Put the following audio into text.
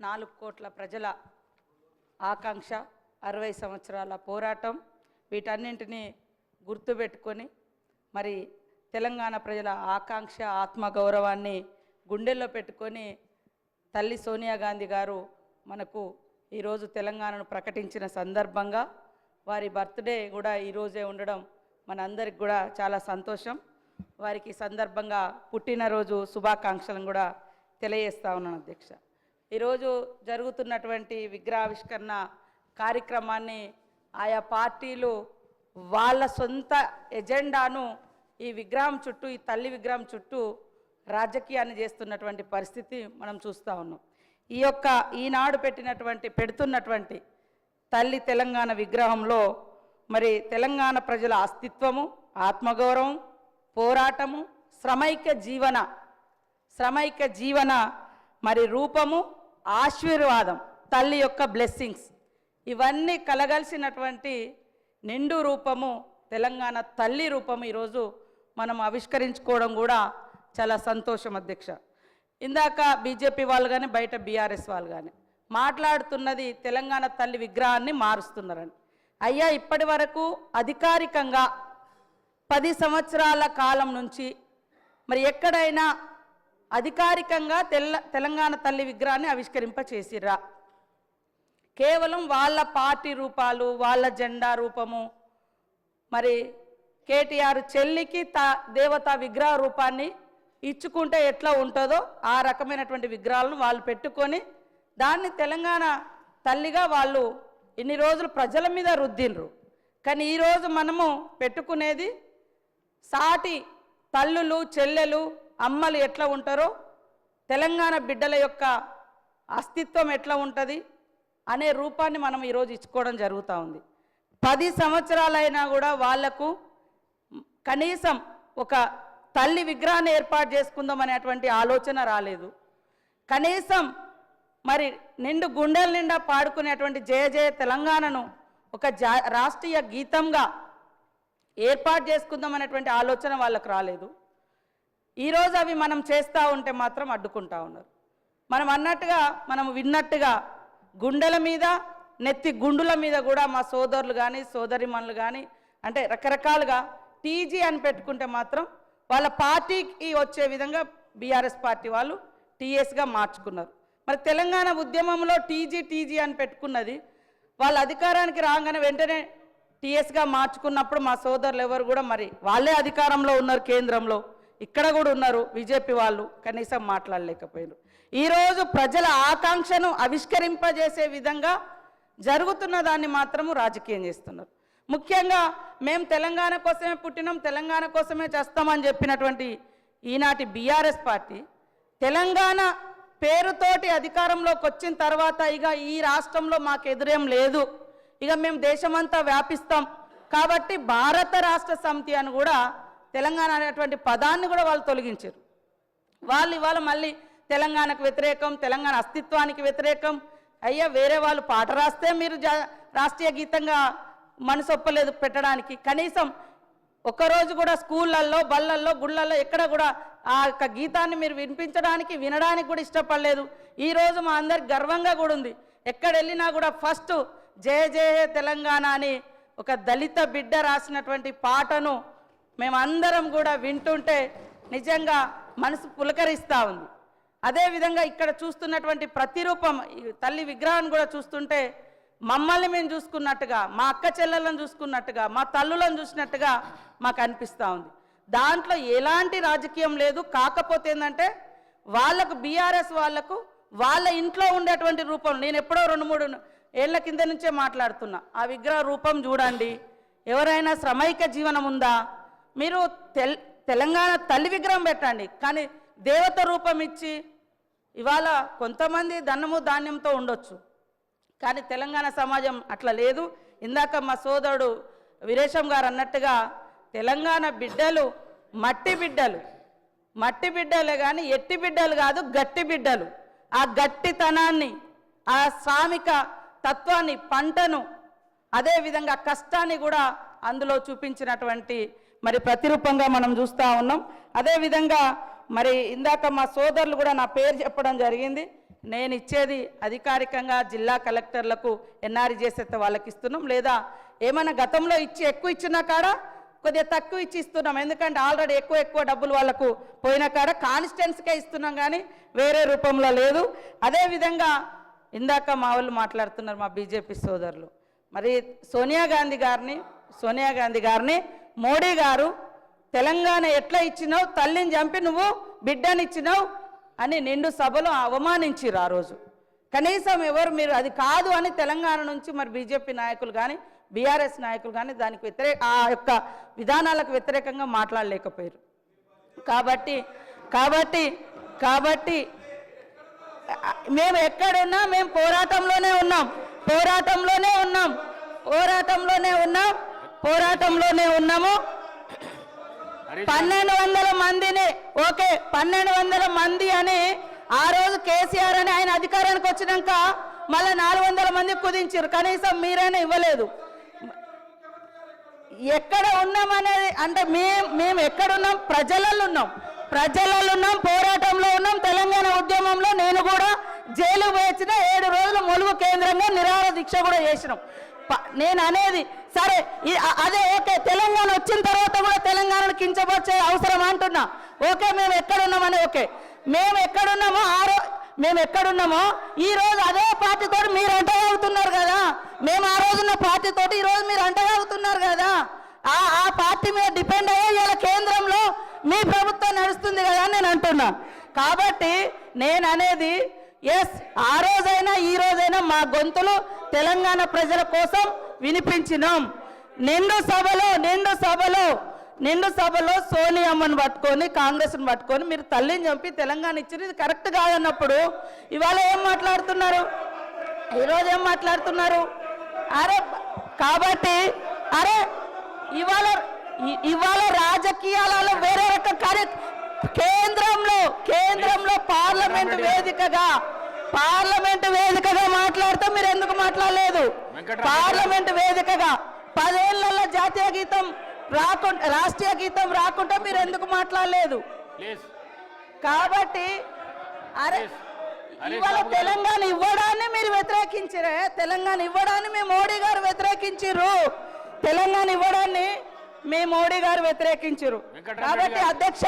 4 కోట్ల ప్రజల ఆకాంక్ష, 60 సంవత్సరాల పోరాటం, వీటన్నింటినీ గుర్తుపెట్టుకొని మరి తెలంగాణ ప్రజల ఆకాంక్ష, ఆత్మగౌరవాన్ని గుండెల్లో పెట్టుకొని తల్లి సోనియా గాంధీ గారు మనకు ఈరోజు తెలంగాణను ప్రకటించిన సందర్భంగా వారి బర్త్డే కూడా ఈరోజే ఉండడం మనందరికి కూడా చాలా సంతోషం. వారికి సందర్భంగా పుట్టినరోజు శుభాకాంక్షలను కూడా తెలియజేస్తా ఉన్నాను అధ్యక్ష. ఈరోజు జరుగుతున్నటువంటి విగ్రహావిష్కరణ కార్యక్రమాన్ని ఆయా పార్టీలు వాళ్ళ సొంత ఎజెండాను ఈ విగ్రహం చుట్టూ, ఈ తల్లి విగ్రహం చుట్టూ రాజకీయాన్ని చేస్తున్నటువంటి పరిస్థితి మనం చూస్తూ ఉన్నాం. ఈనాడు పెడుతున్నటువంటి తల్లి తెలంగాణ విగ్రహంలో మరి తెలంగాణ ప్రజల అస్తిత్వము, ఆత్మగౌరవం, పోరాటము, శ్రమైక జీవన మరి రూపము, ఆశీర్వాదం, తల్లి యొక్క బ్లెస్సింగ్స్ ఇవన్నీ కలగలిసినటువంటి నిండు రూపము తెలంగాణ తల్లి రూపము ఈరోజు మనం ఆవిష్కరించుకోవడం కూడా చాలా సంతోషం అధ్యక్ష. ఇందాక బీజేపీ వాళ్ళు కానీ బయట బీఆర్ఎస్ వాళ్ళు కానీ మాట్లాడుతున్నది తెలంగాణ తల్లి విగ్రహాన్ని మారుస్తున్నారని. అయ్యా, ఇప్పటి వరకు అధికారికంగా 10 సంవత్సరాల కాలం నుంచి మరి ఎక్కడైనా అధికారికంగా తెలంగాణ తల్లి విగ్రహాన్ని ఆవిష్కరింపచేసిర్రా? కేవలం వాళ్ళ పార్టీ రూపాలు, వాళ్ళ జెండా రూపము, మరి కేటీఆర్ చెల్లికి దేవతా విగ్రహ రూపాన్ని ఇచ్చుకుంటే ఎట్లా ఉంటుందో ఆ రకమైనటువంటి విగ్రహాలను వాళ్ళు పెట్టుకొని దాన్ని తెలంగాణ తల్లిగా వాళ్ళు ఇన్ని రోజులు ప్రజల మీద రుద్దిండ్రు. కానీ ఈరోజు మనము పెట్టుకునేది సాటి తల్లులు, చెల్లెలు, అమ్మలు ఎట్లా ఉంటారో, తెలంగాణ బిడ్డల యొక్క అస్తిత్వం ఎట్లా ఉంటుంది అనే రూపాన్ని మనం ఈరోజు ఇచ్చుకోవడం జరుగుతూ ఉంది. 10 సంవత్సరాలైనా కూడా వాళ్లకు కనీసం ఒక తల్లి విగ్రహాన్ని ఏర్పాటు చేసుకుందాం అనేటువంటి ఆలోచన రాలేదు. కనీసం మరి నిండు గుండెల నిండా పాడుకునేటువంటి జయ జయ తెలంగాణను ఒక రాష్ట్రీయ గీతంగా ఏర్పాటు చేసుకుందాం అనేటువంటి ఆలోచన వాళ్ళకు రాలేదు. ఈరోజు అవి మనం చేస్తూ ఉంటే మాత్రం అడ్డుకుంటా ఉన్నారు. మనం విన్నట్టుగా గుండెల మీద, నెత్తి గుండుల మీద కూడా మా సోదరులు కానీ సోదరిమణులు కానీ అంటే రకరకాలుగా టీజీ అని పెట్టుకుంటే మాత్రం వాళ్ళ పార్టీకి వచ్చే విధంగా బీఆర్ఎస్ పార్టీ వాళ్ళు టీఎస్గా మార్చుకున్నారు. మరి తెలంగాణ ఉద్యమంలో టీజీ అని పెట్టుకున్నది వాళ్ళ అధికారానికి రాగానే వెంటనే టీఎస్గా మార్చుకున్నప్పుడు మా సోదరులు ఎవరు కూడా మరి వాళ్ళే అధికారంలో ఉన్నారు, కేంద్రంలో ఇక్కడ కూడా ఉన్నారు బీజేపీ వాళ్ళు, కనీసం మాట్లాడలేకపోయారు. ఈరోజు ప్రజల ఆకాంక్షను ఆవిష్కరింపజేసే విధంగా జరుగుతున్న దాన్ని మాత్రము రాజకీయం చేస్తున్నారు. ముఖ్యంగా మేము తెలంగాణ కోసమే పుట్టినాం, తెలంగాణ కోసమే చేస్తామని చెప్పినటువంటి ఈనాటి బీఆర్ఎస్ పార్టీ తెలంగాణ పేరుతోటి అధికారంలోకి వచ్చిన తర్వాత ఇక ఈ రాష్ట్రంలో మాకు ఎదురేం లేదు, ఇక మేము దేశమంతా వ్యాపిస్తాం కాబట్టి భారత రాష్ట్ర సమితి అని కూడా తెలంగాణ అనేటువంటి పదాన్ని కూడా వాళ్ళు తొలగించారు. వాళ్ళు ఇవాళ మళ్ళీ తెలంగాణకు వ్యతిరేకం, తెలంగాణ అస్తిత్వానికి వ్యతిరేకం. అయ్యా, వేరే వాళ్ళు పాట రాస్తే మీరు రాష్ట్రీయ గీతంగా మనసు ఒప్పలేదు పెట్టడానికి. కనీసం ఒకరోజు కూడా స్కూళ్ళల్లో, బళ్ళల్లో, గుళ్ళల్లో ఎక్కడ కూడా ఆ యొక్క గీతాన్ని మీరు వినడానికి కూడా ఇష్టపడలేదు. ఈరోజు మా అందరికి గర్వంగా కూడా ఉంది. ఎక్కడ వెళ్ళినా కూడా ఫస్ట్ జయ జయ తెలంగాణ అని ఒక దళిత బిడ్డ రాసినటువంటి పాటను మేమందరం కూడా వింటుంటే నిజంగా మనసు పులకరిస్తూ ఉంది. అదేవిధంగా ఇక్కడ చూస్తున్నటువంటి ప్రతిరూపం తల్లి విగ్రహాన్ని కూడా చూస్తుంటే మమ్మల్ని మేము చూసుకున్నట్టుగా, మా అక్క చెల్లెలను చూసుకున్నట్టుగా, మా తల్లులను చూసినట్టుగా మాకు అనిపిస్తూ ఉంది. దాంట్లో ఎలాంటి రాజకీయం లేదు. కాకపోతే ఏంటంటే వాళ్ళకు బీఆర్ఎస్ వాళ్ళకు వాళ్ళ ఇంట్లో ఉండేటువంటి రూపం, నేను ఎప్పుడో 2-3 ఏళ్ల కింద నుంచే మాట్లాడుతున్నా, ఆ విగ్రహ రూపం చూడండి. ఎవరైనా శ్రమైక జీవనం ఉందా? మీరు తెలంగాణ తల్లి విగ్రహం పెట్టండి, కానీ దేవత రూపం ఇచ్చి ఇవాళ కొంతమంది ధనము ధాన్యంతో ఉండొచ్చు, కానీ తెలంగాణ సమాజం అట్లా లేదు. ఇందాక మా సోదరుడు వీరేశం గారు అన్నట్టుగా తెలంగాణ బిడ్డలు మట్టి బిడ్డలే కానీ ఎట్టి బిడ్డలు కాదు, గట్టి బిడ్డలు. ఆ గట్టితనాన్ని, ఆ శ్రామిక తత్వాన్ని, పంటను, అదేవిధంగా కష్టాన్ని కూడా అందులో చూపించినటువంటి మరి ప్రతిరూపంగా మనం చూస్తూ ఉన్నాం. అదేవిధంగా మరి ఇందాక మా సోదరులు కూడా నా పేరు చెప్పడం జరిగింది. నేను ఇచ్చేది అధికారికంగా జిల్లా కలెక్టర్లకు ఎన్ఆర్ఈ చేసేస్తే వాళ్ళకి ఇస్తున్నాం, లేదా ఏమైనా గతంలో ఇచ్చి ఎక్కువ ఇచ్చిన కాడ కొద్దిగా తక్కువ ఇచ్చి ఇస్తున్నాం. ఎందుకంటే ఆల్రెడీ ఎక్కువ డబ్బులు వాళ్ళకు పోయిన కాడ కాన్స్టిట్యున్సీకే ఇస్తున్నాం, కానీ వేరే రూపంలో లేదు. అదేవిధంగా ఇందాక మా వాళ్ళు మాట్లాడుతున్నారు, మా బీజేపీ సోదరులు, మరి సోనియా గాంధీ గారిని మోడీ గారు తెలంగాణ ఎట్లా ఇచ్చినావు, తల్లిని చంపి నువ్వు బిడ్డనిచ్చినావు అని నిండు సభలో అవమానించిరు. ఆ రోజు కనీసం ఎవరు మీరు అది కాదు అని తెలంగాణ నుంచి మరి బీజేపీ నాయకులు కానీ బీఆర్ఎస్ నాయకులు కానీ దానికి ఆ యొక్క విధానాలకు వ్యతిరేకంగా మాట్లాడలేకపోయారు. కాబట్టి మేము ఎక్కడున్నా మేము పోరాటంలోనే ఉన్నాము. 1200 మందిని 1200 మంది అని ఆ రోజు కేసీఆర్ అని ఆయన అధికారానికి వచ్చినాక మళ్ళీ 400 మంది కుదించారు. కనీసం మీరైనా ఇవ్వలేదు. ఎక్కడ ఉన్నామనేది అంటే మేము ఎక్కడున్నాం, ప్రజలలో ఉన్నాం, పోరాటంలో ఉన్నాం. తెలంగాణ ఉద్యమంలో నేను కూడా జైలు వేసిన 7 రోజులు ములుగు కేంద్రంగా నిరాహార దీక్ష కూడా చేసినాం. నేను అనేది సరే అదే ఓకే, తెలంగాణ వచ్చిన తర్వాత కూడా తెలంగాణను కించపరిచే అవసరం అంటున్నా. ఓకే, మేము ఎక్కడున్నామని ఓకే, మేము ఎక్కడున్నామో ఈ రోజు అదే పార్టీతో మీరు అంటగలుగుతున్నారు కదా. మేము ఆ రోజున్న పార్టీతోటి ఈ రోజు మీరు అంటగలుగుతున్నారు కదా. ఆ పార్టీ మీద డిపెండ్ అయ్యే ఇలా కేంద్రంలో మీ ప్రభుత్వం నడుస్తుంది కదా అని నేను అంటున్నా. కాబట్టి నేను అనేది ఎస్, ఆ రోజైనా ఈ రోజైనా మా గొంతులు తెలంగాణ ప్రజల కోసం వినిపించినాం. నిండు సభలో సోనియమ్మను పట్టుకొని కాంగ్రెస్ని పట్టుకొని మీరు తల్లిని చంపి తెలంగాణ ఇచ్చింది ఇది కరెక్ట్ కాదన్నప్పుడు ఇవాళ ఏం మాట్లాడుతున్నారు, ఈరోజు ఏం మాట్లాడుతున్నారు? కాబట్టి ఇవాళ రాజకీయాలలో వేరే రకం కేంద్రంలో పార్లమెంట్ వేదికగా మాట్లాడితే మీరు ఎందుకు మాట్లాడలేదు? పార్లమెంట్ వేదికగా 10 ఏళ్లలో జాతీయ గీతం రాకుండా రాష్ట్రీయ గీతం రాకుండా మీరు ఎందుకు మాట్లాడలేదు? కాబట్టి ఇవాళ తెలంగాణ ఇవ్వడాన్ని మీరు వ్యతిరేకించారే, తెలంగాణ ఇవ్వడాన్ని మీ మోడీ గారు వ్యతిరేకించారు. తెలంగాణ ఇవ్వడాన్ని మీ మోడీ గారు వ్యతిరేకించారు. కాబట్టి అధ్యక్ష